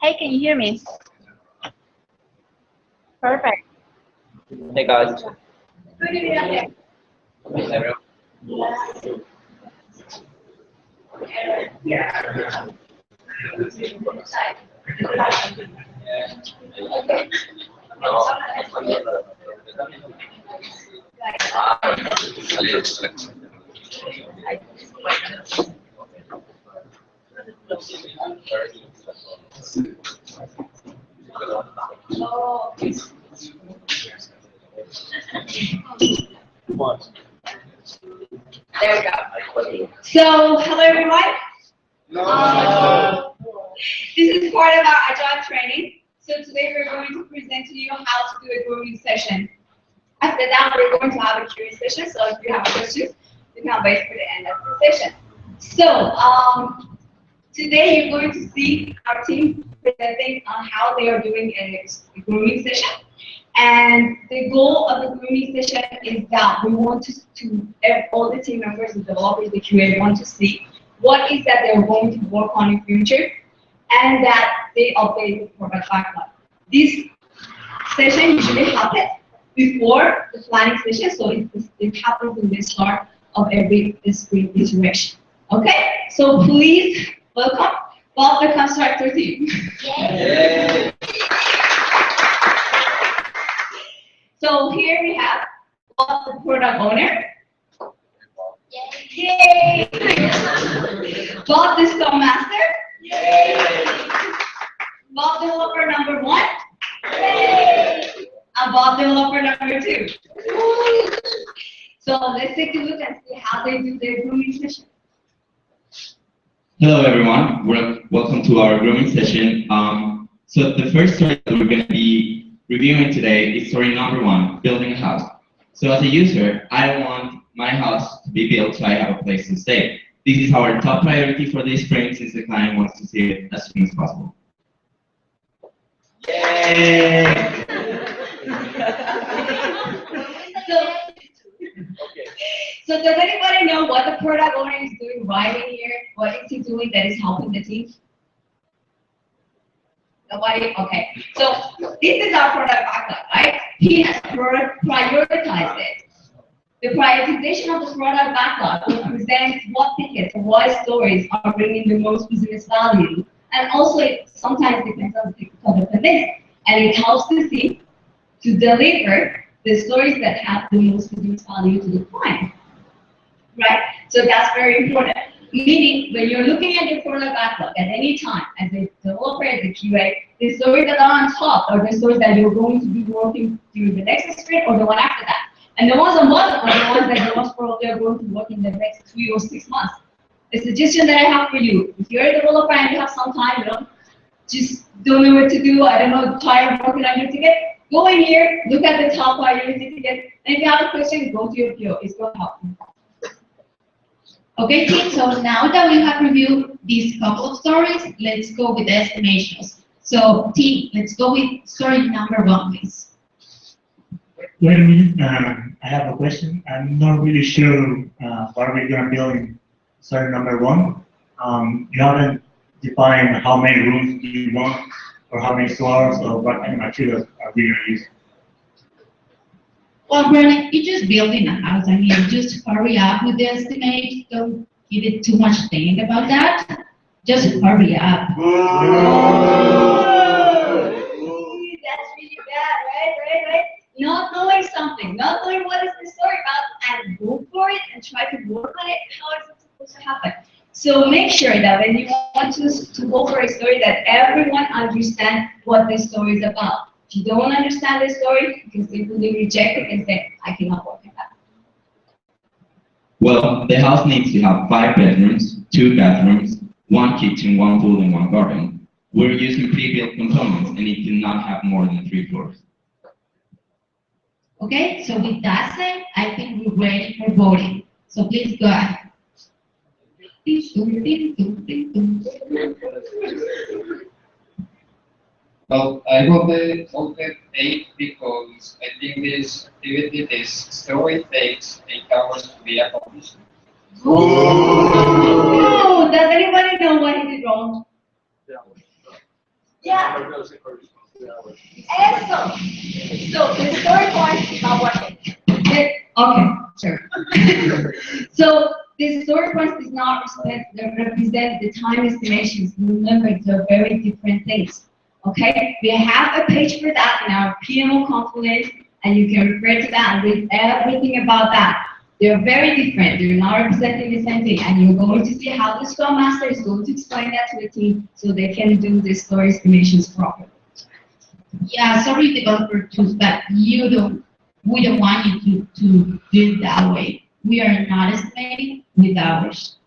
Hey, can you hear me? Perfect. Hey guys. Good evening. Everyone. There we go. So, hello everyone. This is part of our agile training. So today we're going to present to you how to do a grooming session. After that, we're going to have a Q&A session. So if you have questions, you can wait for the end of the session. So today you're going to see our team presenting on how they are doing a grooming session. And the goal of the grooming session is that we want to all the team members, the developers, the QA want to see what is that they're going to work on in future, and that they update the product backlog. This session usually happens before the planning session, so it happens in the start of every sprint iteration. Okay, so please welcome Bob the constructor team. Yay. So here we have Bob the product owner. Yay! Bob the Scrum Master. Yay! Bob developer number 1. Yay! And Bob developer number 2. So let's take a look and see how they do their grooming session. Hello everyone, welcome to our grooming session. So the first story that we're going to be reviewing today is story number 1, building a house. So as a user, I want my house to be built so I have a place to stay. This is our top priority for this sprint since the client wants to see it as soon as possible. Yay! So does anybody know what the product owner is doing right in here? What is he doing that is helping the team? Nobody? Okay. So this is our product backlog, right? He has prioritized it. The prioritization of the product backlog represents what tickets or what stories are bringing the most business value. And also it sometimes depends on the technical dependency. And it helps the team to deliver the stories that have the most business value to the client. Right? So that's very important. Meaning, when you're looking at your product backlog at any time, as a developer, as a QA, the stories that are on top are the stories that you're going to be working through the next sprint or the one after that. And the ones on bottom are the ones that you most probably are going to work in the next 3 or 6 months. The suggestion that I have for you, if you're a developer and you have some time, just don't know what to do, I don't know, tired of working on your ticket, go in here, look at the top priority ticket, and if you have a question, go to your PO. It's going to help you. Okay, team, so now that we have reviewed these couple of stories, let's go with the estimations. So, team, let's go with story number 1, please. Wait a minute, I have a question. I'm not really sure what we're going to build in story number 1. You haven't defined how many rooms do you want, or how many floors, or what kind of materials are we going to use. Well, Brennan, you're just building a house. I mean, just hurry up with the estimate. Don't give it too much think about that. Just hurry up. That's really bad, right? Not knowing something, not knowing what is the story about, and go for it and try to work on it. How is it supposed to happen? So make sure that when you want to go for a story, that everyone understands what the story is about. If you don't understand the story, you can simply reject it and say, I cannot work on that. Well, the house needs to have 5 bedrooms, 2 bathrooms, 1 kitchen, 1 pool, and 1 garden. We're using pre-built components and it cannot have more than 3 floors. Okay, so with that said, I think we're ready for voting. So please go ahead. Well, I voted 8 because I think this activity, this story takes 8 hours to be accomplished. Ooh. Yeah. Excellent. So the story point is not working. Okay, sure. So the story point does not represent the time estimations. Remember, they're very different things. Okay, we have a page for that in our PMO component, and you can refer to that and read everything about that. They're very different. They're not representing the same thing, and you're going to see how the Scrum Master is going to explain that to the team so they can do the story estimations properly. Yeah, sorry developer tools, but we don't want you to do it that way. We are not estimating with hours.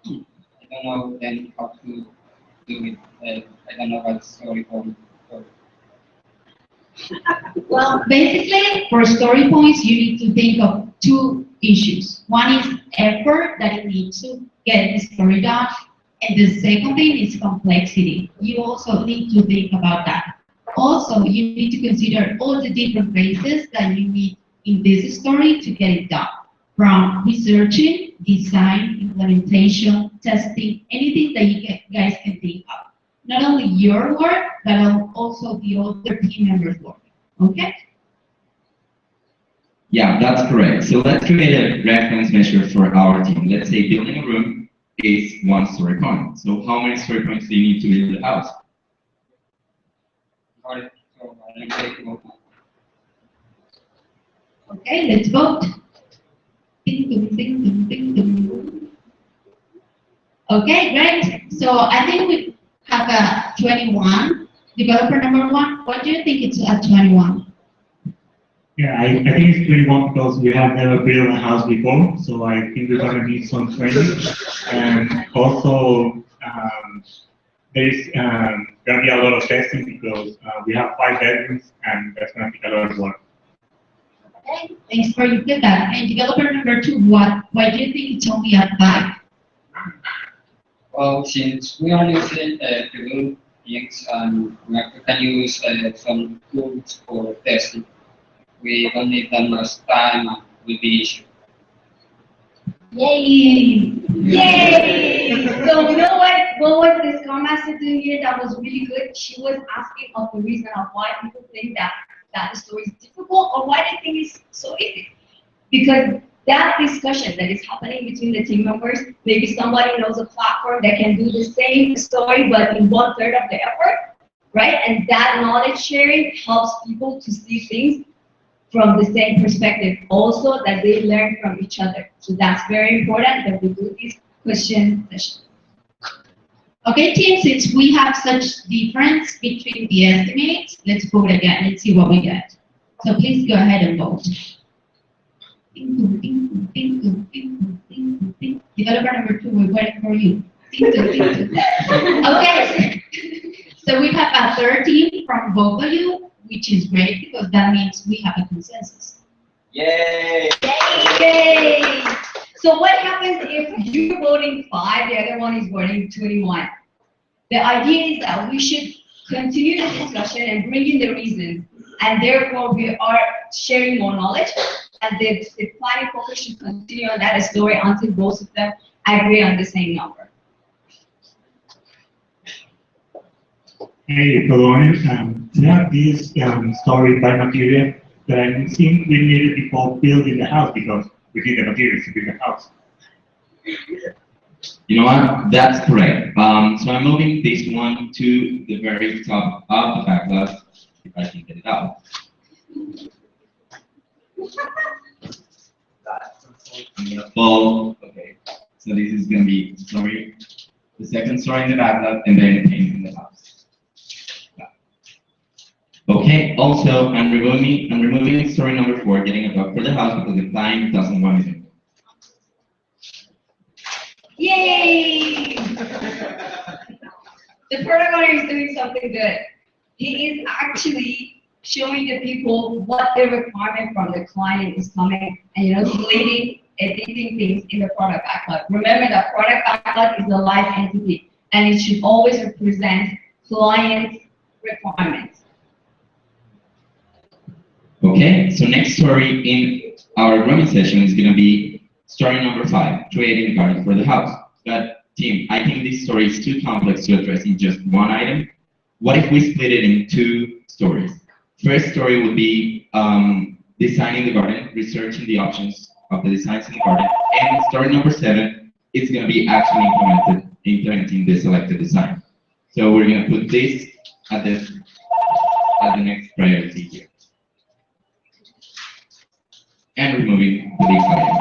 I don't know then how to do it. I don't know what story point. Well, basically, for story points, you need to think of two issues. One is effort that you need to get the story done, and the second thing is complexity. You also need to think about that. Also, you need to consider all the different phases that you need in this story to get it done. From researching, design, implementation, testing, anything that you guys can think of. Not only your work, but also the other team members' work. Okay? Yeah, that's correct. So let's create a reference measure for our team. Let's say building a room is one story point. So how many story points do you need to build a house? Alright, so I'm ready to go. Okay, let's vote. Ding, ding, ding, ding, ding, ding. Okay, great. So I think we have a 21. Developer number 1, what do you think it's at 21? Yeah, I think it's 21 because we have never built a house before, so I think we're going to need some training. And also, there's going to be a lot of testing because we have 5 bedrooms and that's going to take a lot of work. Okay, thanks for your feedback. And developer number 2, why do you think it's only at 5? Well, since we are using to do things and we can use some tools for testing, we don't need that much time with the issue. Yay! Yay! So you know what was the Scrum Master doing here that was really good? She was asking of the reason of why people think that the story is difficult or why they think it's so easy. Because that discussion that is happening between the team members, maybe somebody knows a platform that can do the same story but in 1/3 of the effort, right? And that knowledge sharing helps people to see things from the same perspective, also that they learn from each other. So that's very important that we do this question session. Okay, team, since we have such difference between the estimates, let's vote again and see what we get. So please go ahead and vote. Developer number 2, we're waiting for you. Okay, so we have a 13 from both of you, which is great because that means we have a consensus. Yay! Yay! So what happens if you're voting 5, the other one is voting 21? The idea is that we should continue the discussion and bring in the reasons, and therefore we are sharing more knowledge, and the planning focus should continue on that story until both of them agree on the same number. Hey, Colonial, to have this story by material that I think we needed before building the house because we need the materials to build the house. You know what? That's correct. So I'm moving this one to the very top of the backlog, if I can get it out. Well, okay. So this is going to be story, the second story in the backlog, and then painting the house. Okay. Also, I'm removing story number 4, getting a dog for the house because the client doesn't want it. Yay! The product owner is doing something good. He is actually showing the people what the requirement from the client is coming and slating, editing things in the product backlog. Remember that product backlog is a live entity and it should always represent client requirements. Okay, so next story in our grooming session is going to be story number 5, creating a garden for the house. But team, I think this story is too complex to address in just one item. What if we split it in two stories? First story would be designing the garden, researching the options of the designs in the garden, and story number 7 is going to be actually implementing the selected design. So we're going to put this at the next priority here. And removing the big item.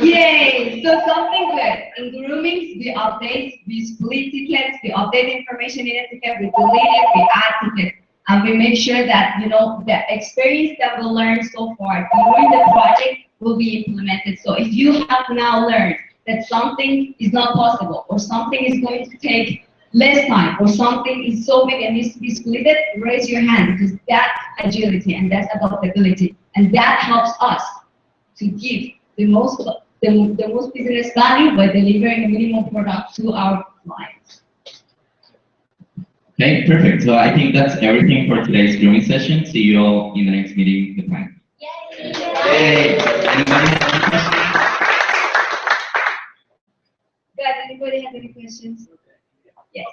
Yay! So something good. In grooming, we update, we split tickets, we update information in a ticket, we delete it, we add tickets. And we make sure that, you know, the experience that we learned so far during the project will be implemented. So if you have now learned that something is not possible, or something is going to take less time, or something is so big and needs to be split, raise your hand, because that's agility and that's adaptability. And that helps us to give the most business value by delivering a minimal product to our clients. Okay, perfect. So I think that's everything for today's grooming session. See you all in the next meeting, the plan. Yay! Anybody have any questions? Guys, anybody have any questions? Yes.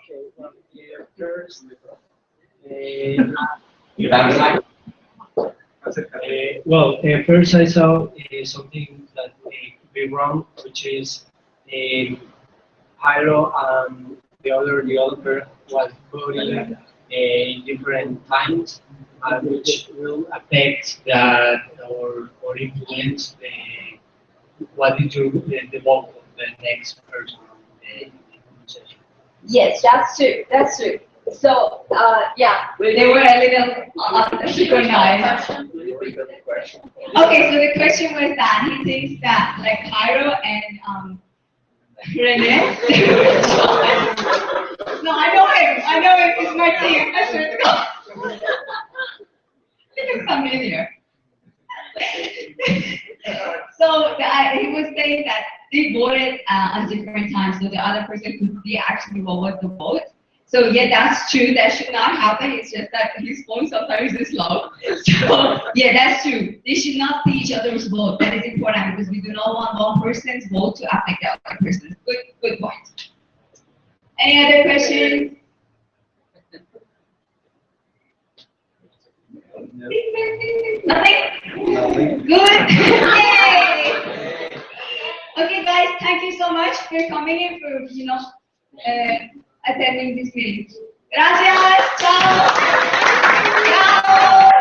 Okay, well, first, first I saw something that could be wrong, which is Jairo and the other developer was voting in different times, which will affect that or influence what did you the vote of the next person in the conversation. Yes, that's true. That's true. So, yeah, they were a little synchronized. Okay, so the question was that he thinks that like Cairo and Rene. No, I know him. I know him. He's my team. I swear to God. He looks familiar. So he was saying that they voted at different times, so the other person could see actually what was the vote. So yeah, that's true. That should not happen. It's just that his phone sometimes is slow. So yeah, that's true. They should not see each other's vote. That is important because we do not want one person's vote to affect the other person's. Good point. Any other questions? Nothing? Good. Yay! Okay, guys, thank you so much for coming in, for attending this meeting. Gracias. Ciao. Ciao.